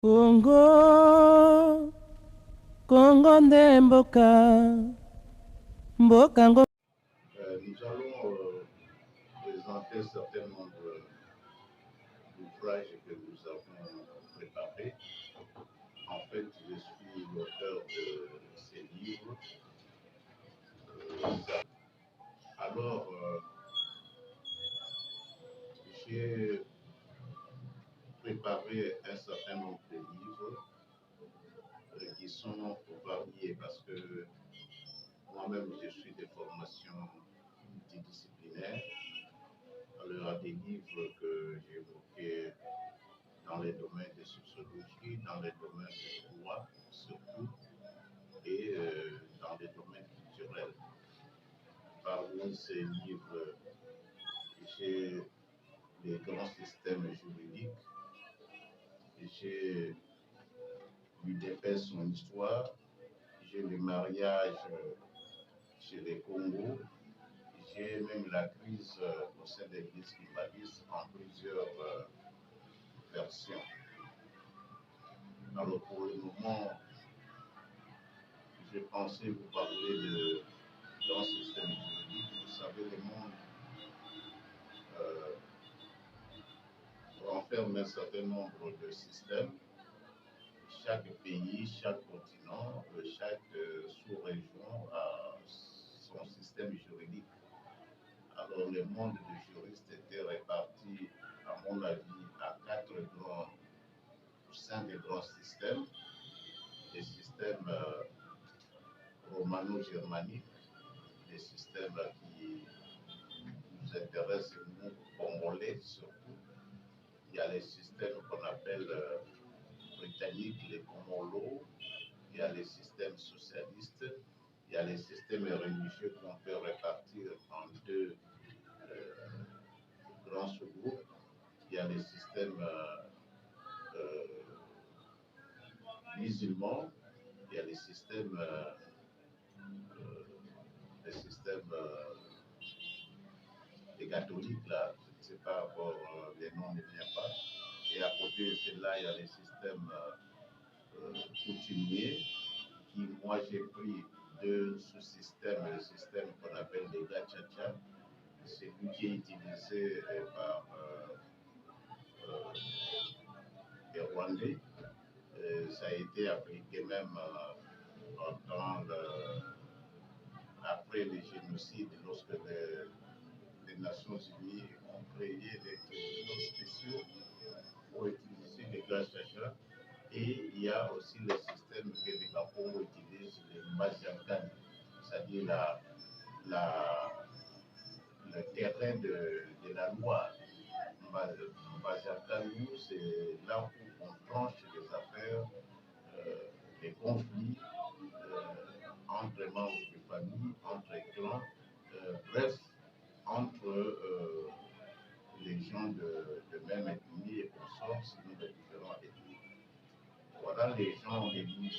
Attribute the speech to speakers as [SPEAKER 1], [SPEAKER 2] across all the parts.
[SPEAKER 1] Congo, Congo nde mboka, mboka ngo.
[SPEAKER 2] Nous allons présenter un certain nombre d'ouvrages que nous avons préparés. En fait, je suis l'auteur de ces livres. Alors, j'ai préparé un certain nombre de livres qui sont variés parce que moi-même, je suis de formation multidisciplinaire. Alors, il y a des livres que j'ai évoqués dans les domaines de sociologie, dans les domaines de droit surtout, et dans les domaines culturels. Parmi ces livres, j'ai les grands systèmes juridiques, j'ai l'UDP, son histoire, j'ai le mariage chez les Congos, j'ai même la crise au sein de l'Église kibaliste en plusieurs versions. Alors pour le moment, j'ai pensé vous parler de dans ce système juridique. Vous savez, le monde renferme un certain nombre de systèmes. Chaque pays, chaque continent, chaque sous-région a son système juridique. Alors le monde des juristes était réparti, à mon avis, à quatre grands, cinq grands systèmes. Des systèmes romano-germaniques, des systèmes qui nous intéressent, nous, Congolais surtout. Il y a les systèmes qu'on appelle britanniques, les Comolo, il y a les systèmes socialistes, il y a les systèmes religieux qu'on peut répartir en deux grands sous-groupes. Il y a les systèmes musulmans, il y a les systèmes des catholiques, là, je ne sais pas encore, les noms ne viennent pas. Et à côté de cela, il y a les systèmes coutumiers, qui, moi, j'ai pris deux sous-systèmes, le système qu'on appelle les gachacha, c'est lui qui est utilisé par les Rwandais. Ça a été appliqué même après le génocide, lorsque les Nations Unies ont créé des tribunaux spéciaux pour utiliser les gachacha. Et il y a aussi le système que les Congo utilisent, le Maziankani, c'est-à-dire le terrain de la loi. Maziankani, c'est là où on tranche les affaires, les conflits entre membres de famille, entre clans, bref, entre les gens de même ethnie et consorts, sinon de différentes ethnies. Voilà les gens, les livres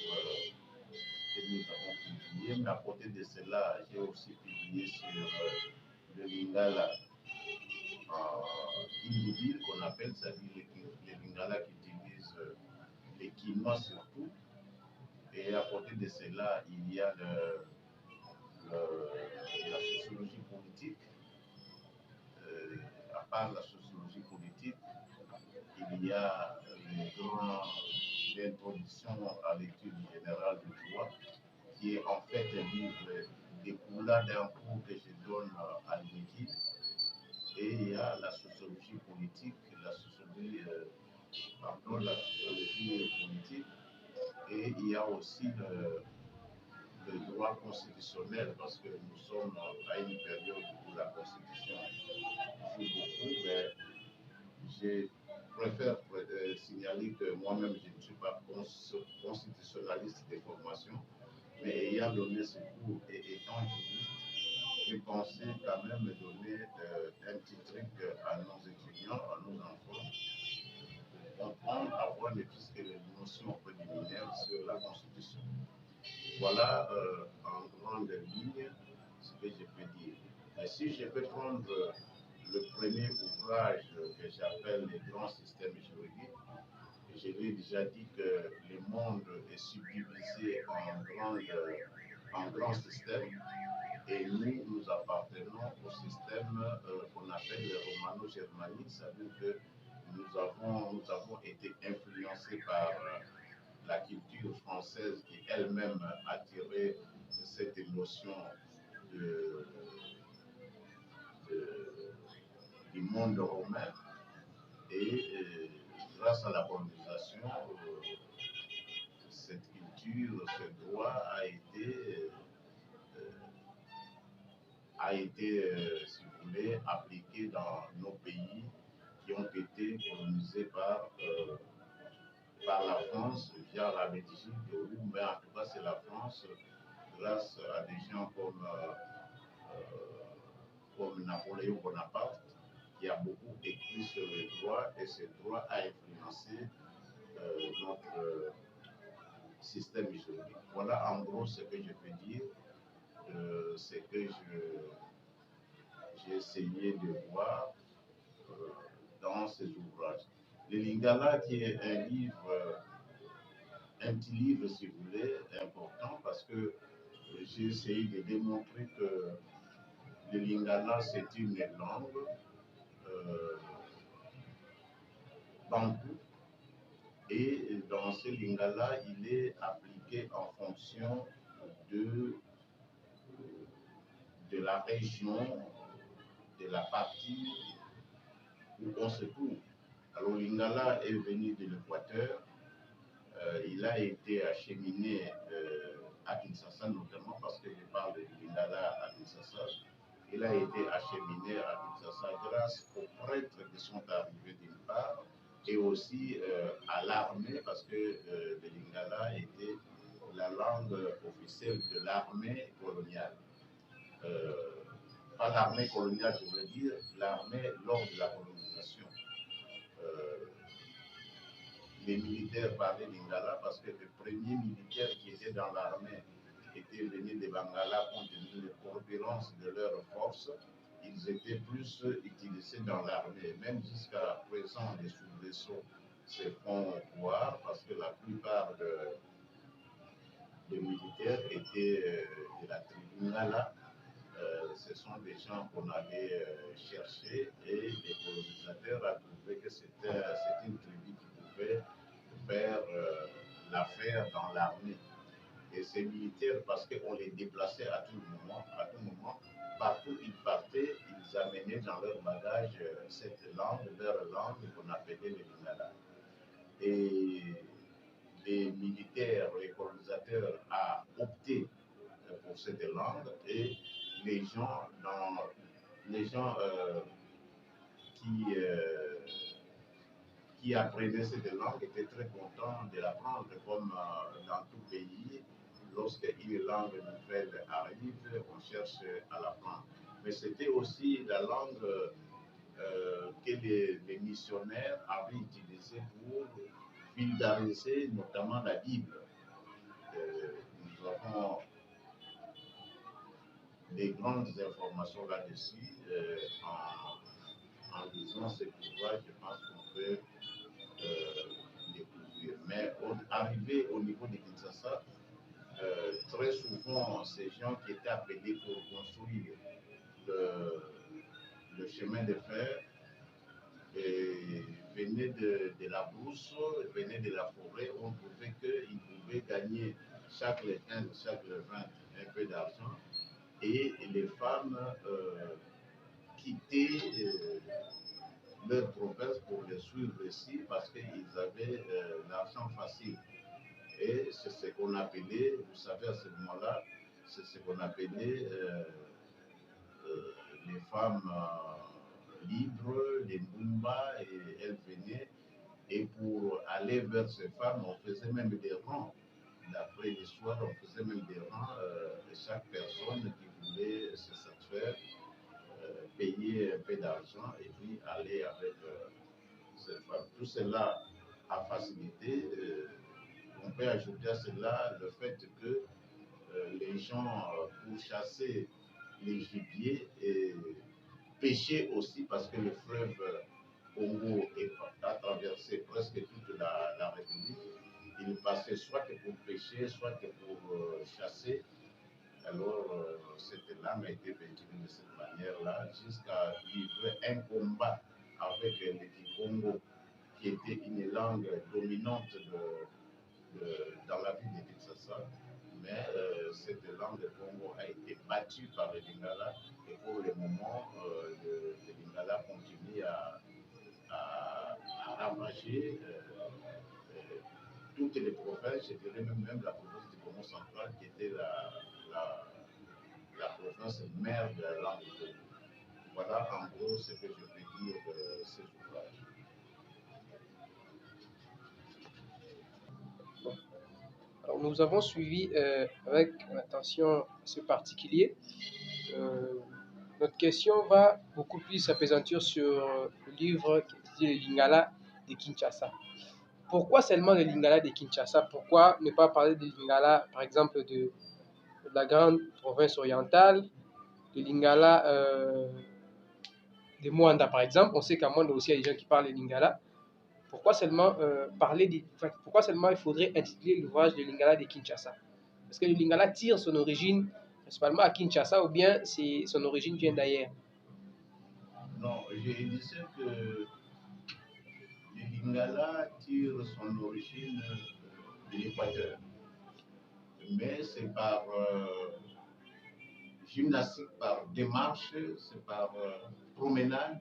[SPEAKER 2] que nous avons publiés, mais à côté de cela, j'ai aussi publié sur le Lingala immobile qu'on appelle, c'est-à-dire les Lingala qui utilisent les Quinois surtout. Et à côté de cela, il y a la sociologie politique. À part la sociologie politique, il y a les grands introduction à l'étude générale du droit, qui est en fait un livre découlant d'un cours que je donne à l'INEKI. Et il y a la sociologie politique, la sociologie politique, et il y a aussi le droit constitutionnel, parce que nous sommes à une période où la Constitution joue beaucoup, mais je préfère signaler que moi-même, je ne suis pas constitutionnaliste de formation, mais ayant donné ce cours et étant juriste, j'ai pensé quand même donner un petit truc à nos étudiants, à nos enfants, pour comprendre, avoir ne plus que les notions préliminaires sur la Constitution. Voilà en grande ligne ce que je peux dire. Mais si je peux prendre le premier ouvrage que j'appelle les grands systèmes juridiques, je l'ai déjà dit que le monde est subdivisé en grands systèmes et nous appartenons au système qu'on appelle le romano-germanique, c'est-à-dire que nous avons été influencés par la culture française qui elle-même a tiré cette notion de, du monde romain et grâce à la colonisation, cette culture, ce droit a été, si vous voulez, appliqué dans nos pays qui ont été colonisés par la France via la Belgique, mais en tout cas c'est la France grâce à des gens comme Napoléon Bonaparte qui a beaucoup écrit sur le droit et ce droit a influencé notre système juridique. Voilà en gros ce que je peux dire, ce que j'ai essayé de voir dans ces ouvrages. Le Lingala qui est un petit livre si vous voulez, important parce que j'ai essayé de démontrer que le Lingala c'est une langue bantou et dans ce Lingala il est appliqué en fonction de la région, de la partie où on se trouve. Alors Lingala est venu de l'Équateur, il a été acheminé à Kinshasa notamment parce que je parle de Lingala à Kinshasa. Il a été acheminé à Kinshasa grâce aux prêtres qui sont arrivés d'une part et aussi à l'armée parce que le Lingala était la langue officielle de l'armée coloniale. Pas l'armée coloniale, je voulais dire, l'armée lors de la colonisation. Les militaires parlaient Lingala parce que les premiers militaires qui étaient dans l'armée étaient venus des Bangala compte tenu de corpulence de leurs forces. Ils étaient plus utilisés dans l'armée. Même jusqu'à présent, les soubresauts se font voir parce que la plupart des militaires étaient de la tribu Lingala. Ce sont des gens qu'on allait chercher et les colonisateurs ont trouvé que c'était une tribu qui pouvait faire l'affaire dans l'armée. Et ces militaires, parce qu'on les déplaçait à tout moment, partout où ils partaient, ils amenaient dans leur bagage cette langue, leur langue qu'on appelait le Lingala. Et les militaires, les colonisateurs ont opté pour cette langue et les gens qui apprenaient cette langue étaient très contents de l'apprendre comme dans tout pays. Lorsqu'une langue nouvelle arrive, on cherche à l'apprendre. Mais c'était aussi la langue que les missionnaires avaient utilisée pour vulgariser notamment la Bible. Nous avons des grandes informations là-dessus. En lisant cet ouvrage, je pense qu'on peut découvrir. Mais arrivé au niveau de Kinshasa, très souvent, ces gens qui étaient appelés pour construire le chemin de fer venaient de la brousse, venaient de la forêt. On trouvait qu'ils pouvaient gagner chaque le 15, chaque le 20 un peu d'argent. Et les femmes quittaient leur province pour les suivre ici parce qu'ils avaient l'argent facile. Et c'est ce qu'on appelait, vous savez, à ce moment-là, c'est ce qu'on appelait les femmes libres, les Mbumba, et elles venaient. Et pour aller vers ces femmes, on faisait même des rangs. D'après l'histoire, on faisait même des rangs de chaque personne qui voulait se satisfaire, payer un peu d'argent et puis aller avec cette femme. Tout cela a facilité. On peut ajouter à cela le fait que les gens, pour chasser les gibiers, pêchaient aussi parce que le fleuve Congo a traversé presque toute la République. Il passait soit pour pêcher, soit pour chasser. Alors, cette langue a été ventilée de cette manière-là jusqu'à livrer un combat avec le Kikongo, qui était une langue dominante dans la ville de Kinshasa. Mais cette langue de Congo a été battue par le Lingala et pour le moment, le Lingala continue à ravager toutes les provinces, je dirais même la province du Congo central qui était la province mère de la langue du Congo. Voilà en gros ce que je peux dire de ces ouvrages.
[SPEAKER 3] Alors, nous avons suivi avec attention ce particulier. Notre question va beaucoup plus s'appesantir sur le livre qui est le Lingala de Kinshasa. Pourquoi seulement le Lingala de Kinshasa? Pourquoi ne pas parler de Lingala, par exemple, de la grande province orientale, de Lingala de Moanda, par exemple? On sait qu'à Moanda aussi, il y a des gens qui parlent le Lingala. Pourquoi seulement pourquoi seulement il faudrait intituler l'ouvrage de Lingala de Kinshasa? Est-ce que le Lingala tire son origine principalement à Kinshasa ou bien son origine vient d'ailleurs?
[SPEAKER 2] Non, je disais que le Lingala tire son origine de l'Équateur. Mais c'est par gymnastique, par démarche, c'est par promenade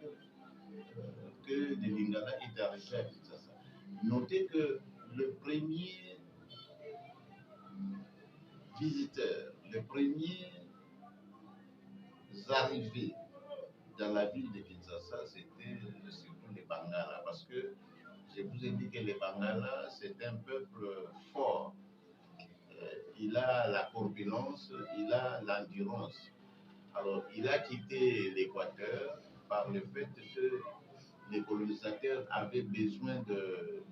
[SPEAKER 2] que le Lingala est arrivé à Kinshasa. Notez que le premier visiteur, les premiers arrivés dans la ville de Kinshasa, c'était surtout les Bangala, parce que je vous ai dit que les Bangala, c'est un peuple fort. Il a la corpulence, il a l'endurance. Alors, il a quitté l'Équateur par le fait que les colonisateurs avaient besoin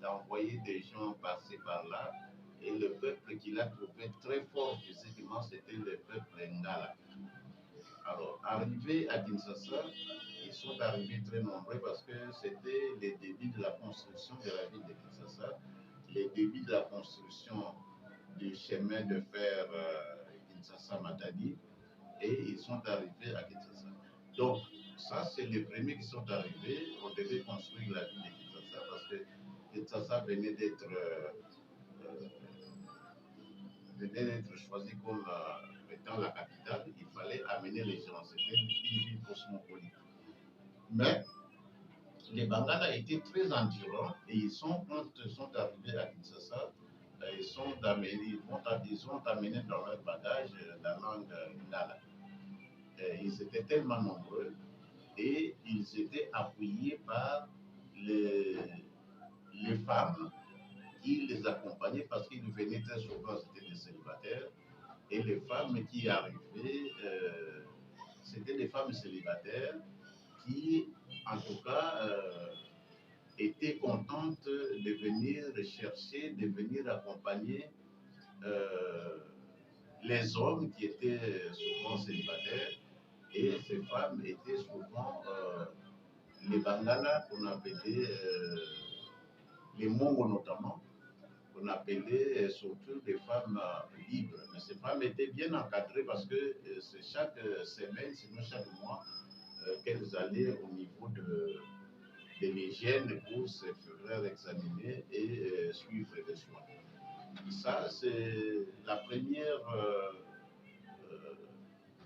[SPEAKER 2] d'envoyer des gens passer par là. Et le peuple qu'il a trouvé très fort physiquement, c'était le peuple Ngala. Alors, arrivés à Kinshasa, ils sont arrivés très nombreux parce que c'était les débuts de la construction de la ville de Kinshasa, les débuts de la construction du chemin de fer Kinshasa-Matadi, et ils sont arrivés à Kinshasa. Donc, ça, c'est les premiers qui sont arrivés. On devait construire la ville de Kinshasa parce que Kinshasa venait d'être choisi comme étant la capitale. Il fallait amener les gens. C'était une ville cosmopolite. Mais les Bangala étaient très endurants et quand ils sont arrivés à Kinshasa, ils ont amené dans leur bagage la langue Ngala. Ils étaient tellement nombreux et ils étaient appuyés par les femmes qui les accompagnaient parce qu'ils venaient très souvent, c'était des célibataires. Et les femmes qui arrivaient, c'était des femmes célibataires qui, en tout cas, étaient contentes de venir chercher, de venir accompagner les hommes qui étaient souvent célibataires. Et ces femmes étaient souvent les Bangala qu'on appelait, les Mongo notamment, qu'on appelait surtout des femmes libres. Mais ces femmes étaient bien encadrées parce que c'est chaque semaine, sinon chaque mois, qu'elles allaient au niveau de l'hygiène pour se faire examiner et suivre les soins. Ça, c'est la première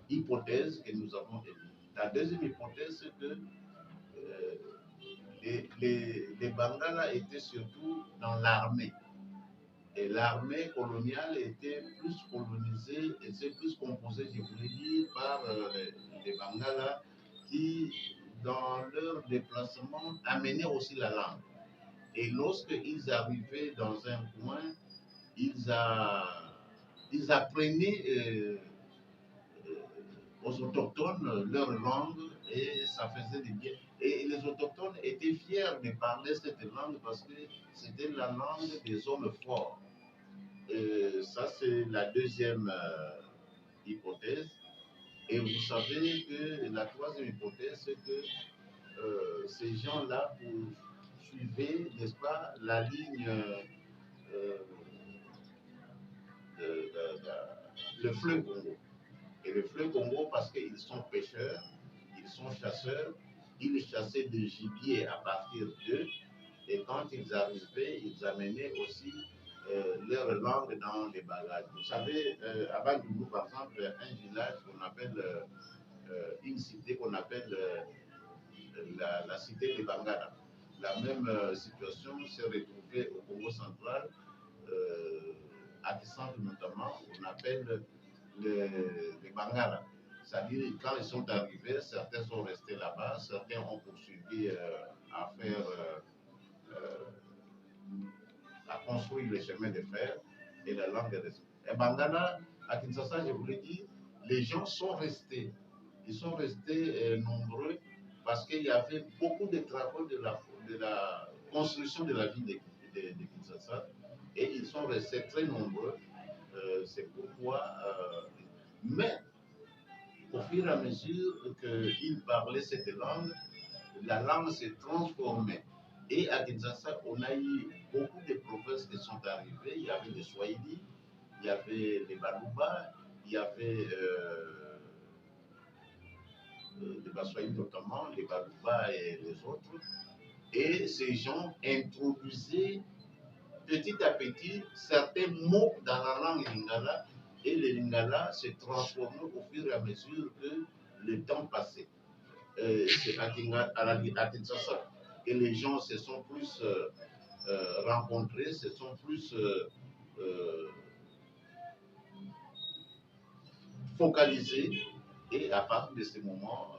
[SPEAKER 2] hypothèse que nous avons émise. La deuxième hypothèse, c'est que les Bangala étaient surtout dans l'armée. Et l'armée coloniale était plus colonisée, était plus composée, je voulais dire, par les Bangala qui, dans leur déplacement, amenaient aussi la langue. Et lorsqu'ils arrivaient dans un coin, ils apprenaient aux autochtones leur langue et ça faisait du bien. Et les autochtones étaient fiers de parler cette langue parce que c'était la langue des hommes forts. Ça, c'est la deuxième hypothèse. Et vous savez que la troisième hypothèse, c'est que ces gens-là suivaient, n'est-ce pas, la ligne, le fleuve Congo. Et le fleuve Congo, parce qu'ils sont pêcheurs, ils sont chasseurs, ils chassaient du gibier à partir d'eux, et quand ils arrivaient, ils amenaient aussi leur langue dans les bagages. Vous savez, à Bandundu, par exemple, un village qu'on appelle, une cité qu'on appelle la cité de Bangala. La même situation s'est retrouvée au Congo central, à Kisangani notamment, on appelle les Bangala. C'est-à-dire, quand ils sont arrivés, certains sont restés là-bas, certains ont poursuivi à faire, à construire les chemins de fer et la langue est restée. Et Bangala, à Kinshasa, je vous l'ai dit, les gens sont restés. Ils sont restés nombreux parce qu'il y avait beaucoup de travaux de la construction de la ville de Kinshasa et ils sont restés très nombreux. C'est pourquoi, mais au fur et à mesure qu'ils parlaient cette langue, la langue s'est transformée. Et à Kinshasa, on a eu beaucoup de provinces qui sont arrivées. Il y avait les Swahili, il y avait les Baluba, il y avait les Baswahili notamment, les Baluba et les autres. Et ces gens introduisaient petit à petit certains mots dans la langue lingala et le lingala se transformait au fur et à mesure que le temps passait. C'est à Kinshasa et les gens se sont plus rencontrés, se sont plus focalisés et à partir de ce moment,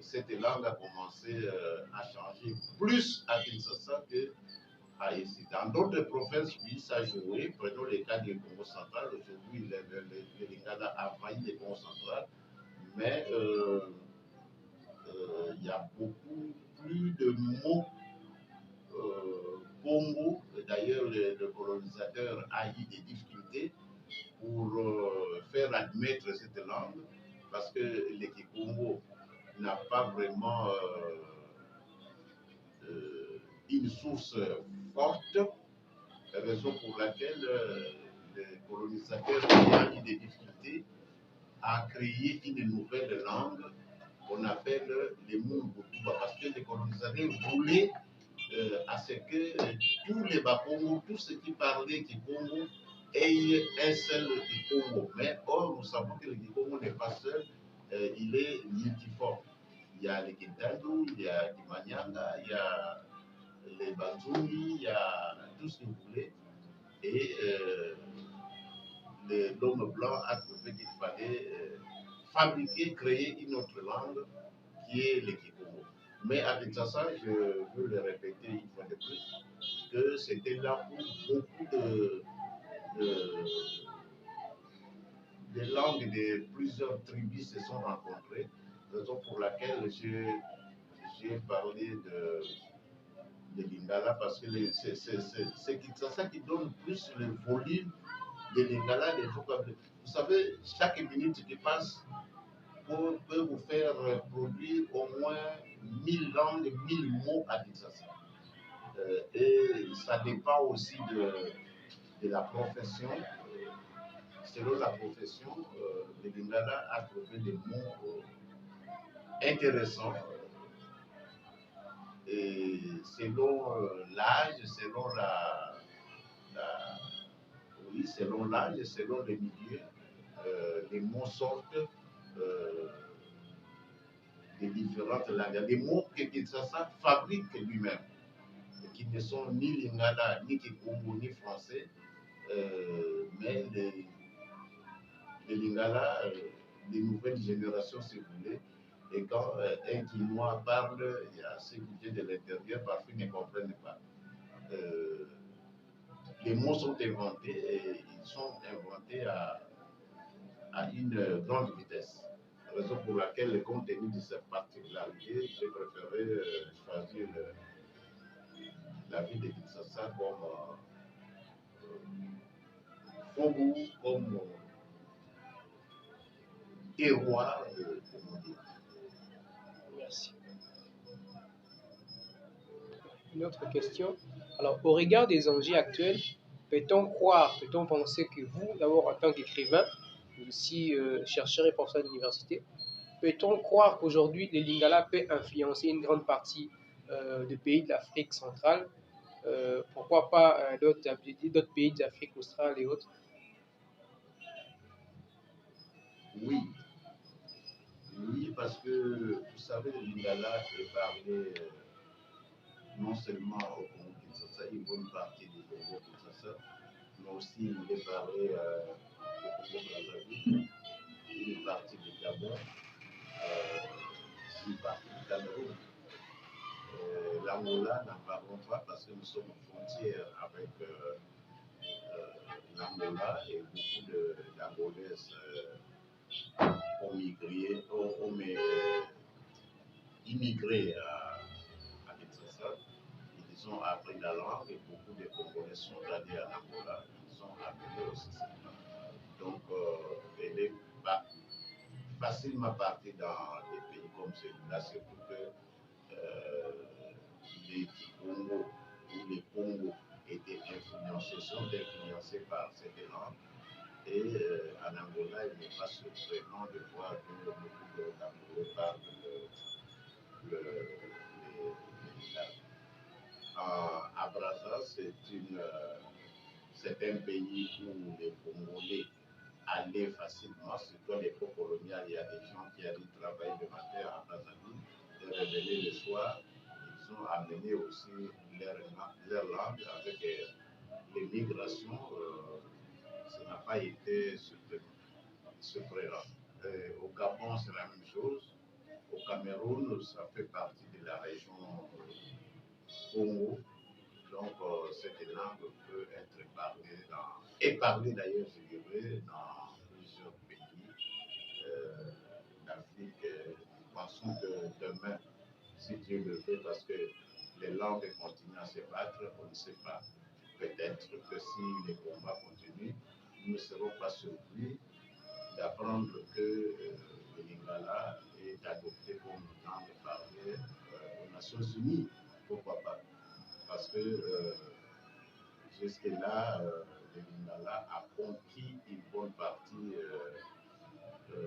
[SPEAKER 2] cette langue a commencé à changer plus à Kinshasa que ici. Dans d'autres provinces, oui, ça a joué. Prenons le cas du Congo central. Aujourd'hui, le Lingala a envahi le Congo central, mais il y a beaucoup plus de mots Congo. D'ailleurs, le colonisateur a eu des difficultés pour faire admettre cette langue parce que le Kikongo n'a pas vraiment une source forte, raison pour laquelle les colonisateurs ont eu des difficultés à créer une nouvelle langue qu'on appelle les Mungutuba, parce que les colonisateurs voulaient à ce que tous les Bakongo, tous ceux qui parlaient Kikongo, aient un seul Kikongo. Mais or, nous savons que le Kikongo n'est pas seul, il est multiforme. Il y a les Kintandu, il y a les Manyanga, il y a les Banzuni, il y a tout ce que vous voulez. Et l'homme blanc a trouvé qu'il fallait fabriquer, créer une autre langue qui est le Kikongo. Mais avec ça, je veux le répéter une fois de plus, que c'était là où beaucoup de langues de plusieurs tribus se sont rencontrées, raison pour laquelle j'ai parlé de Lingala, parce que c'est Kinshasa qui donne plus le volume de Lingala, des vocables. Vous savez, chaque minute qui passe peut vous faire produire au moins 1000 langues, 1000 mots à Kinshasa. Et ça dépend aussi de la profession. Selon la profession, le Lingala a trouvé des mots intéressants. Et selon l'âge, selon selon l'âge, selon les milieux, les mots sortent des différentes langues. Il y a des mots que Kinshasa fabrique lui-même, qui ne sont ni Lingala, ni Kikongo, ni français, mais les Lingala, des nouvelles générations, si vous voulez. Et quand un Quinois parle, il y a ceux qui viennent de l'intérieur, parfois ils ne comprennent pas. Les mots sont inventés et ils sont inventés à une grande vitesse. Raison pour laquelle, compte tenu de cette particularité, j'ai préféré choisir la ville de Kinshasa comme Faubourg, comme terroir de Congo.
[SPEAKER 3] Merci. Une autre question. Alors, au regard des enjeux actuels, peut-on croire, peut-on penser que vous, d'abord en tant qu'écrivain, mais aussi chercheur et professeur d'université, peut-on croire qu'aujourd'hui, le Lingala peut influencer une grande partie des pays de l'Afrique centrale, pourquoi pas d'autres pays d'Afrique australe et autres?
[SPEAKER 2] Oui, oui, parce que vous savez, le Lingala est parlé non seulement au Congo-Kinshasa, une bonne partie du Congo-Kinshasa, mais aussi il est parlé au Congo-Brazzaville, une partie du Gabon, une partie du Cameroun. L'Angola, n'en parlons pas parce que nous sommes aux frontières avec l'Angola et beaucoup d'Angolaises ont migré, immigré à Kinshasa. Ils ont appris la langue et beaucoup de Congolais sont allés à l'Angola. Ils ont appris aussi cette langue. Donc, elle est facilement partie dans des pays comme celui-là, surtout que les Congo ou les Congo étaient sont influencés par cette langue. Et en Angola, il n'est pas surprenant de voir que beaucoup d'Angolais parlent les à Brazza, c'est un pays où les Congolais allaient facilement, surtout à l'époque coloniale, il y a des gens qui allaient travailler le matin à Brazzaville et revenaient le soir. Ils ont amené aussi leur langue avec l'immigration. Ça n'a pas été surprenant. Au Gabon, c'est la même chose. Au Cameroun, ça fait partie de la région Congo. Donc, cette langue peut être parlée d'ailleurs, je dirais, dans plusieurs pays d'Afrique. Nous pensons que demain, si Dieu le veut, parce que les langues continuent à se battre, on ne sait pas. Peut-être que si les combats continuent, nous ne serons pas surpris d'apprendre que le Lingala est adopté comme langue parlée aux Nations Unies. Pourquoi pas? Parce que jusque-là, le Lingala a conquis une bonne partie de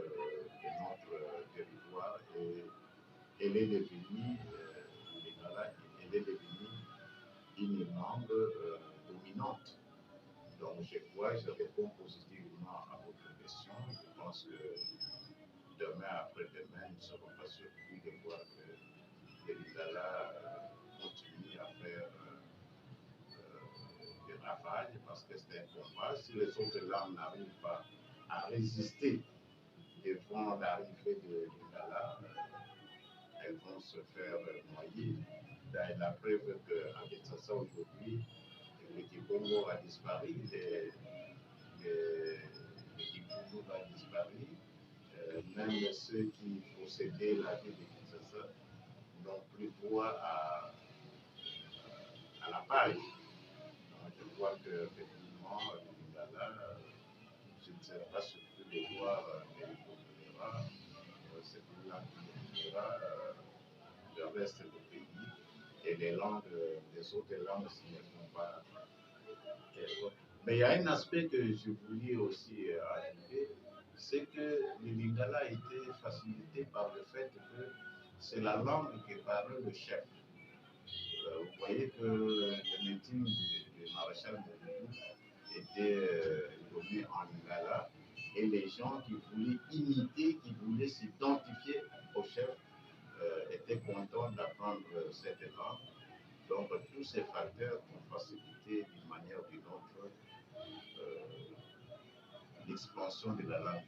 [SPEAKER 2] notre territoire et elle est devenue, le Lingala, elle est devenue une langue dominante. Donc, je réponds positivement à votre question. Je pense que demain, après-demain, nous ne serons pas surpris de voir que le Lingala continue à faire des ravages parce que c'est un combat. Si les autres langues n'arrivent pas à résister devant l'arrivée de Lingala, elles vont se faire noyer. La preuve qu'en Kinshasa aujourd'hui, le Kikongo a disparu, le Kikongo a disparu. Même ceux qui possédaient la ville de Kinshasa n'ont plus droit à la paille. Donc, je vois qu'effectivement, le Lingala, je ne serais pas surpris de voir les Congolais, c'est une langue qui évoluera le reste du pays et les langues, les autres langues s'y ne font pas. Mais il y a un aspect que je voulais aussi ajouter, c'est que le Lingala a été facilité par le fait que c'est la langue que parlait le chef. Vous voyez que le meeting du maréchal Mobutu était donné en Lingala et les gens qui voulaient imiter, qui voulaient s'identifier au chef étaient contents d'apprendre cette langue. Donc tous ces facteurs ont facilité d'une manière ou d'une autre l'expansion de la langue.